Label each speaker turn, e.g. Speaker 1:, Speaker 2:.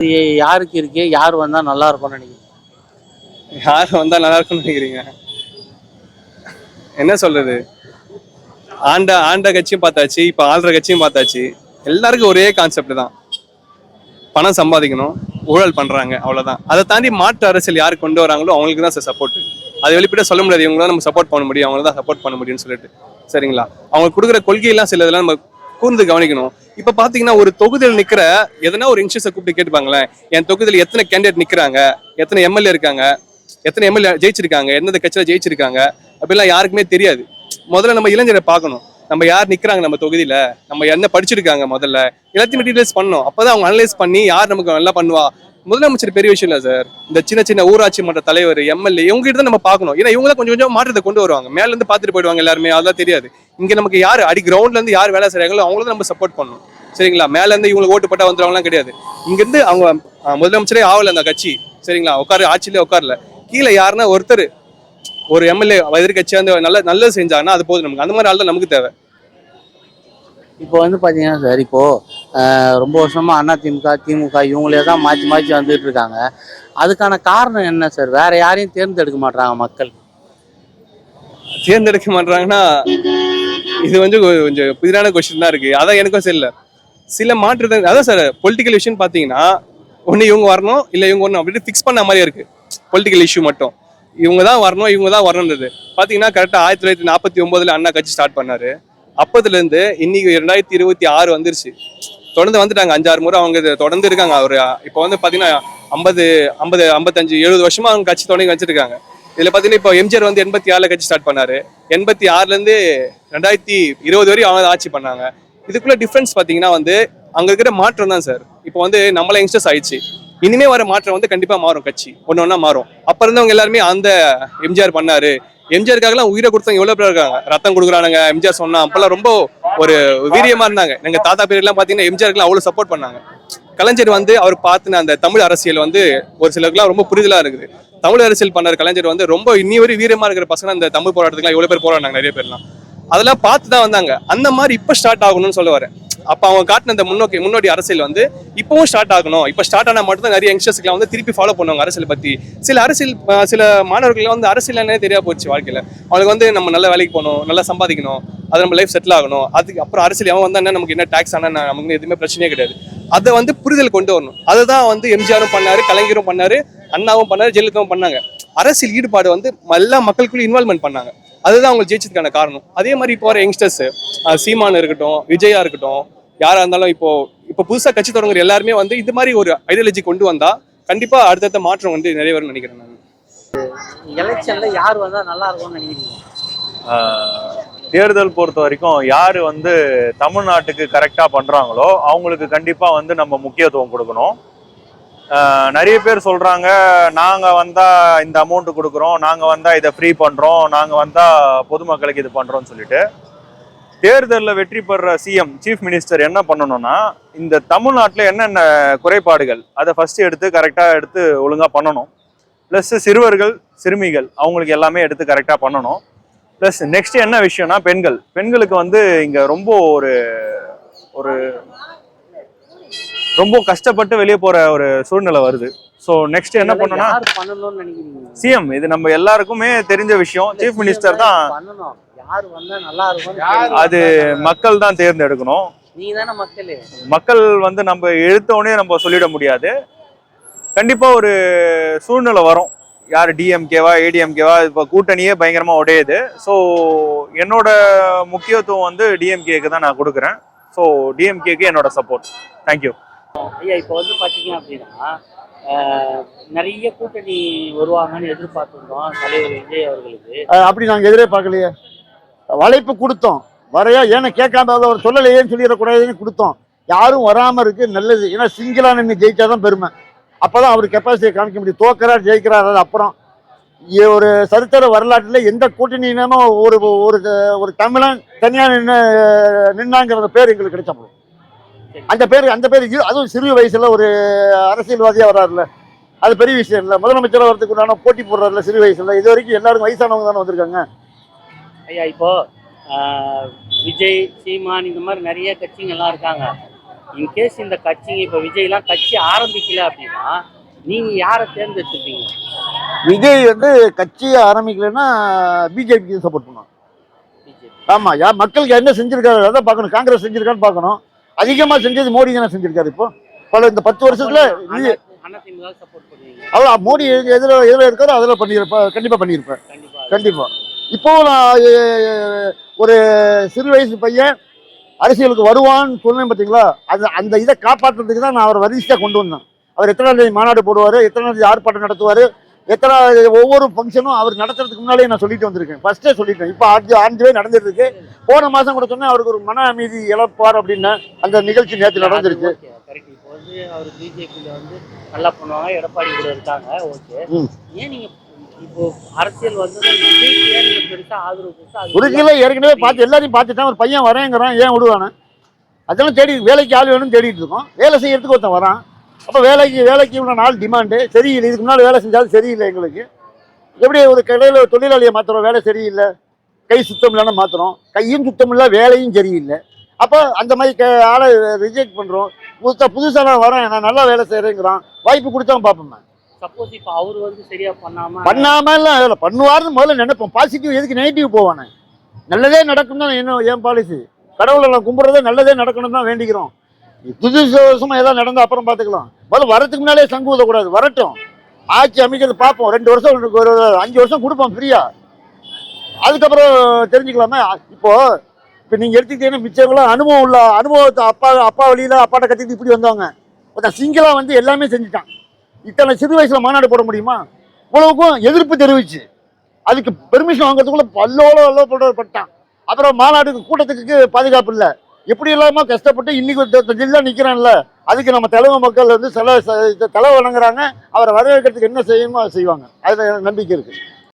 Speaker 1: யாருக்கு இருக்கு, யார் வந்தா நல்லா இருக்கும்னு நினைக்கிறீங்க?
Speaker 2: யார் வந்தா நல்லா இருக்கும்னு நினைக்கிறீங்க? என்ன சொல்றது? ஆண்ட ஆண்ட கட்சியும் பார்த்தாச்சு, இப்ப ஆள்ற கட்சியும் பார்த்தாச்சு. எல்லாருக்கும் ஒரே கான்செப்ட் தான், பணம் சம்பாதிக்கணும், ஊழல் பண்றாங்க, அவ்வளவுதான். அதை தாண்டி மாற்று அரசியல் யாரு கொண்டு வராங்களோ அவங்களுக்கு தான் சார் சப்போர்ட். அது வெளிப்பட சொல்ல முடியாது, இவங்க தான் நம்ம சப்போர்ட் பண்ண முடியும், அவங்க தான் சப்போர்ட் பண்ண முடியும்னு சொல்லிட்டு. சரிங்களா? அவங்க கொடுக்குற கொள்கையெல்லாம் சில இதெல்லாம் நம்ம கூர்ந்து கவனிக்கணும். இப்ப பாத்தீங்கன்னா ஒரு தொகுதியில் நிக்கிற எதனா ஒரு இன்ஸ்டியூஷனை கூப்பிட்டு கேட்டுப்பாங்களேன், என் தொகுதியில் எத்தனை கேண்டிடேட் நிக்கிறாங்க, எத்தனை எம்எல்ஏ இருக்காங்க, எத்தனை எம்எல்ஏ ஜெயிச்சிருக்காங்க, எந்தெந்த கட்சியில ஜெயிச்சிருக்காங்க அப்படிலாம் யாருக்குமே தெரியாது. முதல்ல நம்ம இளைஞரை பார்க்கணும், நம்ம யார் நிக்கிறாங்க நம்ம தொகுதியில, நம்ம என்ன படிச்சிருக்காங்க, முதல்ல எல்லாத்தையும் டீடைல்ஸ் பண்ணணும். அப்பதான் அவங்க அனலைஸ் பண்ணி யார் நமக்கு நல்லா பண்ணுவா. முதலமைச்சர் பெரிய விஷயம் இல்ல சார், இந்த சின்ன சின்ன ஊராட்சி மன்ற தலைவர், எம்எல்ஏ, இவங்க கிட்ட தான் நம்ம பார்க்கணும். ஏன்னா இவங்க தான் கொஞ்சம் கொஞ்சம் மாற்றத்தை கொண்டு வருவாங்க, மேல இருந்து பார்த்துட்டு போயிடுவாங்க எல்லாருமே, அதெல்லாம் தெரியாது. இங்க நமக்கு யார் அடி கிரவுண்ட்ல இருந்து யார் வேலை செய்றாங்களோ அவங்களும் நம்ம சப்போர்ட் பண்ணணும். சரிங்களா? மேல இருந்து இவங்களுக்கு ஓட்டு போட்டா வந்துடுவாங்கலாம் கிடையாது. இங்க இருந்து அவங்க முதலமைச்சரே ஆகல அந்த கட்சி, சரிங்களா, உட்காரு ஆட்சியிலே உட்காரல, கீழே யாருன்னா ஒருத்தர் ஒரு எம்எல்ஏ எதிர்கட்சியா வந்து நல்லது செஞ்சாங்கன்னா அது போதும் நமக்கு. அந்த மாதிரி ஆள் தான் நமக்கு தேவை.
Speaker 1: இப்போ வந்து பார்த்தீங்கன்னா சார், இப்போ ரொம்ப வருஷமா அதிமுக, திமுக இவங்களே தான் மாற்றி மாற்றி வந்துட்டு இருக்காங்க. அதுக்கான காரணம் என்ன சார்? வேற யாரையும் தேர்ந்தெடுக்க மாட்டாங்க மக்கள்.
Speaker 2: தேர்ந்தெடுக்க மாட்டாங்கன்னா இது வந்து கொஞ்சம் புதிரான கொஸ்டின் தான் இருக்கு. அதான் எனக்கும் தெரியல. சில மாற்று அதான் சார் பொலிட்டிக்கல் இஷ்யூன்னு பார்த்தீங்கன்னா ஒன்று இவங்க வரணும், இல்லை இவங்க வரணும் அப்படின்னு ஃபிக்ஸ் பண்ண மாதிரியே இருக்கு. பொலிட்டிக்கல் இஷ்யூ மட்டும் இவங்க தான் வரணும், இவங்க தான் வரணுன்றது பார்த்தீங்கன்னா கரெக்டாக 1949 அண்ணா கட்சி ஸ்டார்ட் பண்ணாரு. அப்பதுல இருந்து இன்னைக்கு 2026 வந்துருச்சு. தொடர்ந்து வந்துட்டாங்க 5-6 முறை அவங்க தொடர்ந்து இருக்காங்க. அவர் இப்போ வந்து பாத்தீங்கன்னா 50 50 55 70 வருஷமா அவங்க கட்சி தொடங்கி வச்சிருக்காங்க. இதுல பாத்தீங்கன்னா இப்போ எம்ஜிஆர் வந்து 86 கட்சி ஸ்டார்ட் பண்ணாரு. 86ல இருந்து 2020 வரையும் அவங்க ஆட்சி பண்ணாங்க. இதுக்குள்ள டிஃபரன்ஸ் பாத்தீங்கன்னா வந்து அங்க இருக்கிற மாற்றம் தான் சார். இப்போ வந்து நம்மள யங்ஸ்டர்ஸ் ஆயிடுச்சு, இனிமே வர மாற்றம் வந்து கண்டிப்பா மாறும், கட்சி ஒன்னு ஒன்னா மாறும். அப்ப இருந்தவங்க எல்லாருமே அந்த எம்ஜிஆர் பண்ணாரு, எம்ஜிஆருக்காகலாம் உயிரை கொடுத்தவங்க எவ்வளவு பேர் இருக்காங்க, ரத்தம் கொடுக்குறானுங்க. எம்ஜிஆர் சொன்னா அப்பெல்லாம் ரொம்ப ஒரு வீரியமா இருந்தாங்க. எங்க தாத்தா பேர் எல்லாம் பாத்தீங்கன்னா எம்ஜிஆருக்குலாம் அவ்வளவு சப்போர்ட் பண்ணாங்க. கலைஞர் வந்து அவர் பார்த்துன அந்த தமிழ் அரசியல் வந்து ஒரு சிலருக்குலாம் ரொம்ப புரிதலா இருக்குது. தமிழ் அரசியல் பண்ணார் கலைஞர் வந்து ரொம்ப இன்னி வரை வீரமா இருக்கிற பசங்க அந்த தமிழ் போராட்டத்துக்குலாம் எவ்வளவு பேர் போராடினாங்க, நிறைய பேர்லாம் அதெல்லாம் பார்த்து தான் வந்தாங்க. அந்த மாதிரி இப்ப ஸ்டார்ட் ஆகணும்னு சொல்ல வரேன். அப்ப அவங்க காட்டின அந்த முன்னோடி அரசியல் வந்து இப்பவும் ஸ்டார்ட் ஆகணும். இப்ப ஸ்டார்ட் ஆனா மட்டும் தான் நிறைய யங்ஸ்டர்ஸ்க்கு வந்து திருப்பி ஃபாலோ பண்ணுவாங்க அரசியல் பத்தி. சில மாணவர்கள் வந்து அரசியல் என்னன்னே தெரியா போச்சு வாழ்க்கையில. அவங்களுக்கு வந்து நம்ம நல்ல வேலைக்கு போகணும், நல்லா சம்பாதிக்கணும், அது நம்ம லைஃப் செட்டில் ஆகணும், அதுக்கு அப்புறம் அரசியல் அவன் வந்தா நமக்கு என்ன டாக்ஸ் ஆனா நமக்கு எதுவுமே பிரச்சனையே கிடையாது. அதை வந்து புரிதல் கொண்டு வரணும். அதுதான் வந்து எம்ஜிஆரும் பண்ணாரு, கலைஞரும் பண்ணாரு, அண்ணாவும் பண்ணாரு, ஜெயலலிதாவும் பண்ணாங்க. அரசியல் ஈடுபாடு வந்து எல்லா மக்களுக்குள்ள இன்வால்வ்மெண்ட் பண்ணாங்க. அதுதான் அவங்க ஜெயிச்சதுக்கான காரணம். அதே மாதிரி இப்போ வர யங்ஸ்டர்ஸ் சீமான் இருக்கட்டும், விஜயா இருக்கட்டும், யாரா இருந்தாலும் இப்போ புதுசா கட்சி தொடங்குற எல்லாருமே வந்து இது மாதிரி ஒரு ஐடியாலஜி கொண்டு வந்தா கண்டிப்பா அடுத்தடுத்த மாற்றம் வந்து நிறைய வரும்னு நினைக்கிறேன் நான்.
Speaker 1: எலெக்ஷன்ல யார் வந்தா நல்லா இருக்கும்னு நினைக்கிறீங்க?
Speaker 3: தேர்தல் பொறுத்த வரைக்கும் யாரு வந்து தமிழ்நாட்டுக்கு கரெக்டா பண்றாங்களோ அவங்களுக்கு கண்டிப்பா வந்து நம்ம முக்கியத்துவம் கொடுக்கணும். நிறைய பேர் சொல்றாங்க, நாங்க வந்தா இந்த அமௌண்ட் கொடுக்குறோம், நாங்க வந்தா இதை ஃப்ரீ பண்றோம், நாங்க வந்தா பொதுமக்களுக்கு இது பண்றோம்னு சொல்லிட்டு. தேர்தலில் வெற்றி பெற சிஎம் சீஃப் மினிஸ்டர் என்ன பண்ணணும்னா, இந்த தமிழ்நாட்டில் என்னென்ன குறைபாடுகள் அதை ஃபர்ஸ்ட் எடுத்து கரெக்டாக எடுத்து ஒழுங்காக பண்ணணும். ப்ளஸ் சிறுவர்கள் சிறுமிகள் அவங்களுக்கு எல்லாமே எடுத்து கரெக்டாக பண்ணணும். ப்ளஸ் நெக்ஸ்ட் என்ன விஷயம்னா பெண்களுக்கு வந்து இங்கே ரொம்ப ஒரு ரொம்ப கஷ்டப்பட்டு வெளியே போகிற ஒரு சூழ்நிலை வருது. ஸோ நெக்ஸ்ட் என்ன பண்ணணும்னா சிஎம், இது நம்ம எல்லாருக்குமே தெரிஞ்ச விஷயம், சீஃப் மினிஸ்டர் தான். அது மக்கள் தான் தேர்ந்தெடுக்கணும். மக்கள் வந்து நம்ம எழுத்தோடனே நம்ம சொல்லிட முடியாது. கண்டிப்பா ஒரு சூழ்நிலை வரும், யார் டிஎம்கேவா ஏடிஎம்கேவா, இப்போ கூட்டணியே பயங்கரமா உடையுது. ஸோ என்னோட முக்கியத்துவம் வந்து டிஎம்கேக்கு தான் நான் கொடுக்குறேன். ஸோ டிஎம்கேக்கு என்னோட சப்போர்ட். தேங்க்யூ.
Speaker 1: ஐயா, இப்போ வந்து பார்த்தீங்க அப்படின்னா நிறைய கூட்டணி வருவாங்கன்னு எதிர்பார்த்துருந்தோம் தலைவர் விஜய் அவர்களுக்கு.
Speaker 4: அப்படி நாங்கள் எதிரே பார்க்கலையே. வளைப்பு கொடுத்தோம், வரையா ஏன்னா கேட்காம அவர் சொல்லலையேன்னு சொல்லிடக்கூடாதுன்னு கொடுத்தோம். யாரும் வராமல் இருக்கு நல்லது. ஏன்னா சிங்கிளா நின்று ஜெயிச்சாதான் பெருமை. அப்போதான் அவர் கெப்பாசிட்டியை காமிக்க முடியும். தோக்கிறார் ஜெயிக்கிறார், அது அப்புறம். ஒரு சரித்திர வரலாற்றில் எந்த கூட்டணியினமும் ஒரு ஒரு தமிழன் தனியாக நின்னாங்கிற பேர் எங்களுக்கு கிடைச்ச போதும். அந்த பேர் அதுவும் சிறு வயசுல ஒரு அரசியல்வாதியா வர்றாருல, அது பெரிய விஷயம் இல்லை. முதலமைச்சராக வரதுக்கு உண்டான போட்டி போடுறாருல சிறு வயசுல. இது வரைக்கும் எல்லாரும் வயசானவங்க தானே வந்திருக்காங்க.
Speaker 1: ஐயா, இப்போ விஜய், சீமான் இந்த மாதிரி நிறைய கட்சிங்கள்லாம் இருக்காங்க. இன்கேஸ் இந்த கட்சிங்க இப்போ விஜய்லாம் கட்சி ஆரம்பிக்கல அப்படின்னா நீங்க யாரை தேர்ந்தெடுத்துப்பீங்க?
Speaker 4: விஜய் வந்து கட்சியை ஆரம்பிக்கலைன்னா பிஜேபிக்கு சப்போர்ட் பண்ணுவோம்.
Speaker 1: பிஜேபி.
Speaker 4: ஆமா, மக்களுக்கு என்ன செஞ்சிருக்காரு அதான் பார்க்கணும். காங்கிரஸ் செஞ்சிருக்கான்னு பார்க்கணும். அதிகமா செஞ்சது மோடி தானே செஞ்சிருக்காரு. இப்போ பல இந்த 10 வருஷத்துல
Speaker 1: அதிமுக சப்போர்ட் பண்ணுவீங்க?
Speaker 4: அவ்வளோ மோடி எதுல இருக்காரோ அதில் பண்ணியிருப்பேன், கண்டிப்பா பண்ணியிருப்பேன். கண்டிப்பா. இப்போ நான் ஒரு சிறு வயசு பையன் அரசியலுக்கு வருவான்னு சொன்னேன் பார்த்தீங்களா, அந்த இதை காப்பாற்றுறதுக்கு தான் நான் அவரை வரிசையாக கொண்டு வந்தேன். அவர் எத்தனாம் தேதி மாநாடு போடுவார், எத்தனாம் தேதி ஆர்ப்பாட்டம் நடத்துவார், ஒவ்வொரு ஃபங்க்ஷனும் அவர் நடத்துறதுக்கு முன்னாலே நான் சொல்லிட்டு வந்திருக்கேன். ஃபர்ஸ்டே சொல்லிட்டேன். இப்போ 5 நடந்துட்டு இருக்கு. போன மாதம் கூட சொன்னேன் அவருக்கு ஒரு மன அமைதி இழப்பார் அப்படின்னு. அந்த நிகழ்ச்சி நேற்று நடந்துருக்கு.
Speaker 1: இப்போ வந்து அவர் பிஜேபியில் வந்து நல்லா பண்ணுவாங்க, எடப்பாடி கூட இருக்காங்க. ஓகே, ஏன் நீங்க இப்போ அரசியல் வந்து பெருசா ஆதரவு கொடுத்தா
Speaker 4: உறுதியில ஏற்கனவே பார்த்து எல்லாரையும் பார்த்துட்டேன். ஒரு பையன் வரேங்கிறான், ஏன் விடுவானே? அதெல்லாம் தேடி வேலைக்கு ஆள் வேணும்னு தேடிட்டு இருக்கோம். வேலை செய்யறதுக்கு ஒருத்தன் வரான். அப்போ வேலைக்கு இவ்வளோ நாள் டிமாண்டு சரியில்லை. இதுக்கு முன்னாடி வேலை செஞ்சாலும் சரியில்லை. எங்களுக்கு எப்படி ஒரு கடையில் தொழிலாளியை மாற்றுறோம், வேலை சரியில்லை, கை சுத்தம் இல்லைன்னா மாற்றுறோம், கையும் சுத்தம் இல்லை, வேலையும் சரியில்லை. அப்போ அந்த மாதிரி ஆளை ரிஜெக்ட் பண்ணுறோம். புதுசாக நான் வரேன், நான் நல்லா வேலை செய்கிறேங்கிறான், வாய்ப்பு கொடுத்தா பார்ப்போம்.
Speaker 1: சப்போஸ் இப்போ அவர் வந்து சரியா
Speaker 4: பண்ணாமலாம் பண்ணுவார்னு முதல்ல நினைப்போம். பாசிட்டிவ் எதுக்கு நெகட்டிவ் போவானே? நல்லதே நடக்கும் தான் என் பாலிசி. கடவுளை நான் கும்பிட்றதே நல்லதே நடக்கணும் தான் வேண்டிக்கிறோம். புதுசுமா ஏதாவது நடந்தால் அப்புறம் பார்த்துக்கலாம். முதல்ல வரதுக்கு முன்னாலே சங்கு ஊதக்கூடாது. வரட்டும், ஆட்சி அமைக்கிறது பார்ப்போம். 2 வருஷம் ஒரு 5 வருஷம் கொடுப்போம் ஃப்ரீயா. அதுக்கப்புறம் தெரிஞ்சுக்கலாமே. இப்போ நீங்கள் எடுத்துக்கிட்டீங்கன்னா மிச்சவங்களாம் அனுபவத்தை அப்பா வழியில் அப்பாட்ட கற்றுக்கிட்டு இப்படி வந்தவங்க. ஒருத்தன் சிங்கிளாக வந்து எல்லாமே செஞ்சுட்டான். இத்தனை சிறு வயசுல மாநாடு போட முடியுமா? இவ்வளவுக்கும் எதிர்ப்பு தெரிவிச்சு அதுக்கு பெர்மிஷன் வாங்குறதுக்குள்ள பல்லோல பட்டான். அப்புறம் மாநாடுக்கு கூட்டத்துக்கு பாதுகாப்பு இல்லை. எப்படி இல்லாம கஷ்டப்பட்டு இன்னைக்கு ஜில்லா நிக்கிறான்ல, அதுக்கு நம்ம தலைமை மக்கள் வந்து தலை வணங்குறாங்க. அவரை வரவேற்கிறதுக்கு என்ன செய்யணுமோ அதை செய்வாங்க. அது நம்பிக்கை இருக்கு.